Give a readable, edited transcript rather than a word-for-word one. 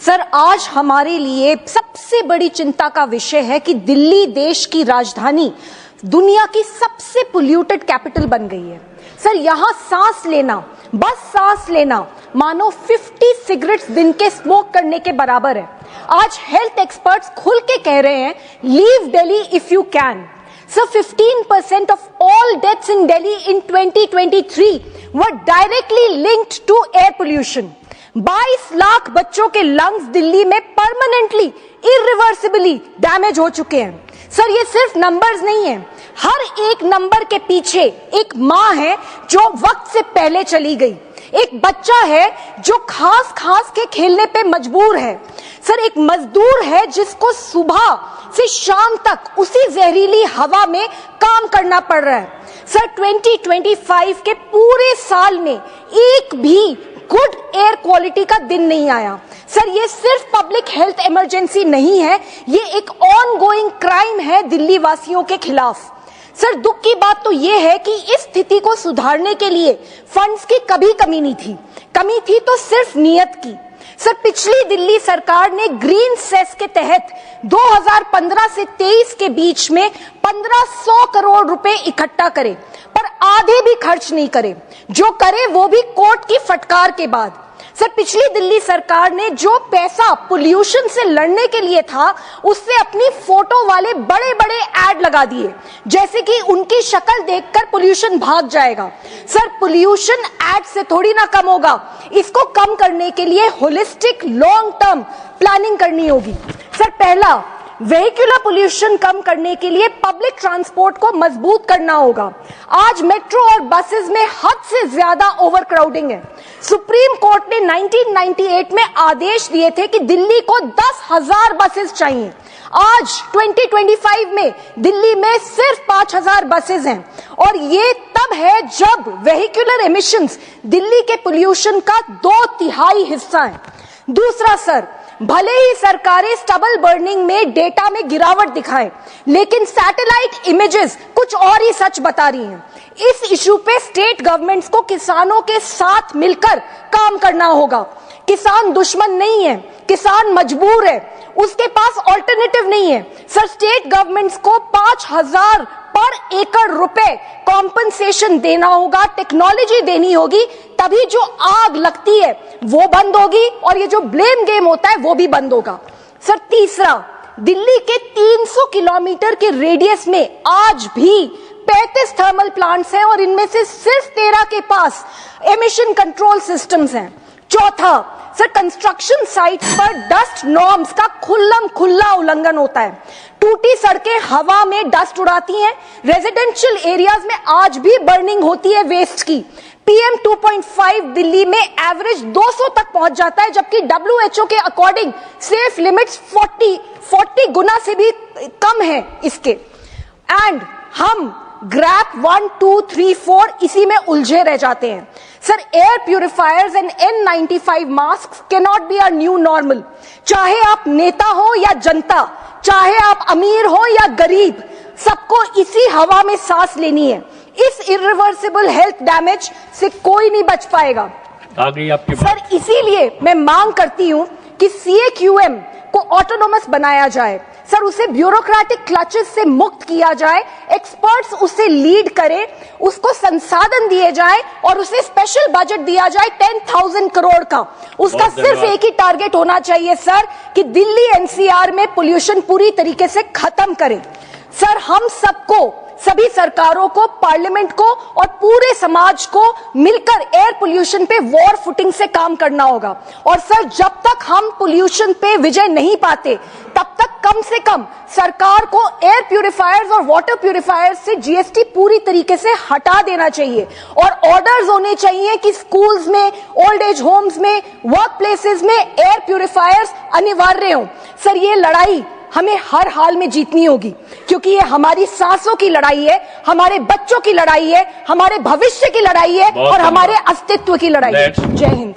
Sir, आज हमारे लिए सबसे बड़ी चिंता का विषय है कि दिल्ली देश की राजधानी दुनिया की सबसे पोल्यूटेड कैपिटल बन गई है। सर, यहाँ सांस लेना, बस सांस लेना मानो 50 सिगरेट्स दिन के स्मोक करने के बराबर है। आज हेल्थ एक्सपर्ट्स खुल के कह रहे हैं, leave Delhi if you can. So 15% of all deaths in Delhi in 2023 were directly linked to air pollution. 22 lakh बच्चों के लंग्स दिल्ली में परमानेंटली, इरिवर्सिबली डैमेज हो चुके हैं। सर, ये सिर्फ नंबर्स नहीं है, हर एक नंबर के पीछे एक माँ है जो वक्त से पहले चली गई, एक बच्चा है जो खास के खेलने पे मजबूर है। सर, एक मजदूर है जिसको सुबह से शाम तक उसी जहरीली हवा में काम करना पड़ रहा है। सर, 2025 के पूरे साल में एक भी गुड एयर क्वालिटी का दिन नहीं आया। सर, ये सिर्फ पब्लिक हेल्थ इमरजेंसी नहीं है, ये एक ऑनगोइंग क्राइम है दिल्ली वासियों के खिलाफ। सर, दुख की बात तो ये है कि इस स्थिति को सुधारने के लिए फंड्स की कभी कमी नहीं थी, कमी थी तो सिर्फ नियत की। सर, पिछली दिल्ली सरकार ने ग्रीन सेस के तहत 2015 से 23 के बीच में 1500 करोड़ रुपए इकट्ठा करे, पर आधे भी खर्च नहीं करे, जो करे वो भी कोर्ट की फटकार के बाद। सर, पिछली दिल्ली सरकार ने जो पैसा पोल्यूशन से लड़ने के लिए था, उससे अपनी फोटो वाले बड़े बड़े एड लगा दिए, जैसे कि उनकी शक्ल देखकर पोल्यूशन भाग जाएगा। सर, पोल्यूशन एड से थोड़ी ना कम होगा, इसको कम करने के लिए होलिस्टिक लॉन्ग टर्म प्लानिंग करनी होगी। सर, पहला, वेहिकुलर पोल्यूशन कम करने के लिए पब्लिक ट्रांसपोर्ट को मजबूत करना होगा। आज मेट्रो और बसेस में हद से ज्यादा ओवरक्राउडिंग है। सुप्रीम कोर्ट ने 1998 में आदेश दिए थे कि दिल्ली को 10,000 बसेस चाहिए। आज 2025 में दिल्ली में सिर्फ 5,000 बसेस हैं, और ये तब है जब वेहिकुलर एमिशंस दिल्ली के पोल्यूशन का 2/3 हिस्सा है। दूसरा, सर, भले ही सरकारें स्टबल बर्निंग में डेटा में गिरावट दिखाएं, लेकिन सैटेलाइट इमेजेस कुछ और ही सच बता रही हैं। इस इशू पे स्टेट गवर्नमेंट्स को किसानों के साथ मिलकर काम करना होगा। किसान दुश्मन नहीं है, किसान मजबूर है, उसके पास ऑल्टरनेटिव नहीं है। सर, स्टेट गवर्नमेंट्स को 5,000 पर एकड़ रुपए कॉम्पनसेशन देना होगा, टेक्नोलॉजी देनी होगी, तभी जो आग लगती है वो बंद होगी और ये जो ब्लेम गेम होता है वो भी बंद होगा। सर, तीसरा, दिल्ली के 300 किलोमीटर के रेडियस में आज भी 35 थर्मल प्लांट्स हैं और इनमें से सिर्फ 13 के पास एमिशन कंट्रोल सिस्टम्स हैं। चौथा, सर, कंस्ट्रक्शन साइट्स पर डस्ट नॉर्म्स का खुल्ला उल्लंघन होता है। टूटी सड़कें हवा में डस्ट उड़ाती हैं, रेजिडेंशियल एरियाज में आज भी बर्निंग होती है वेस्ट की। PM 2.5 दिल्ली में एवरेज 200 तक पहुंच जाता है, जबकि WHO के अकॉर्डिंग सेफ लिमिट्स 40 गुना से भी कम है इसके। एंड हम ग्रैप 1, 2, 3, 4 इसी में उलझे रह जाते हैं। Sir, air purifiers and N95 mask cannot be our new normal. चाहे आप नेता हो या जनता, चाहे आप अमीर हो या गरीब, सबको इसी हवा में सांस लेनी है। इस इरिवर्सिबल हेल्थ डैमेज से कोई नहीं बच पाएगा। आ गई आपकी बात। सर, इसीलिए मैं मांग करती हूं कि CAQM को ऑटोनोमस बनाया जाए। सर, उसे ब्यूरोक्रेटिक क्लचेस से मुक्त किया जाए, एक्सपर्ट्स उसे लीड करें, उसको संसाधन दिए जाए और उसे स्पेशल बजट दिया जाए 10,000 करोड़ का। उसका सिर्फ एक ही टारगेट होना चाहिए सर, कि दिल्ली NCR में पोल्यूशन पूरी तरीके से खत्म करें। सर, हम सबको, सभी सरकारों को, पार्लियामेंट को और पूरे समाज को मिलकर एयर पोल्यूशन पे वॉर फुटिंग से काम करना होगा। और सर, जब तक हम पोल्यूशन पे विजय नहीं पाते, तब तक कम से कम सरकार को एयर प्यूरिफायर्स और वाटर प्यूरिफायर्स से GST पूरी तरीके से हटा देना चाहिए, और ऑर्डर्स होने चाहिए कि स्कूल्स में, ओल्ड एज होम्स में, वर्क प्लेसेस में एयर प्यूरिफायर्स अनिवार्य हों। सर, ये लड़ाई हमें हर हाल में जीतनी होगी, क्योंकि ये हमारी सांसों की लड़ाई है, हमारे बच्चों की लड़ाई है, हमारे भविष्य की लड़ाई है और हमारे अस्तित्व की लड़ाई है। जय हिंद।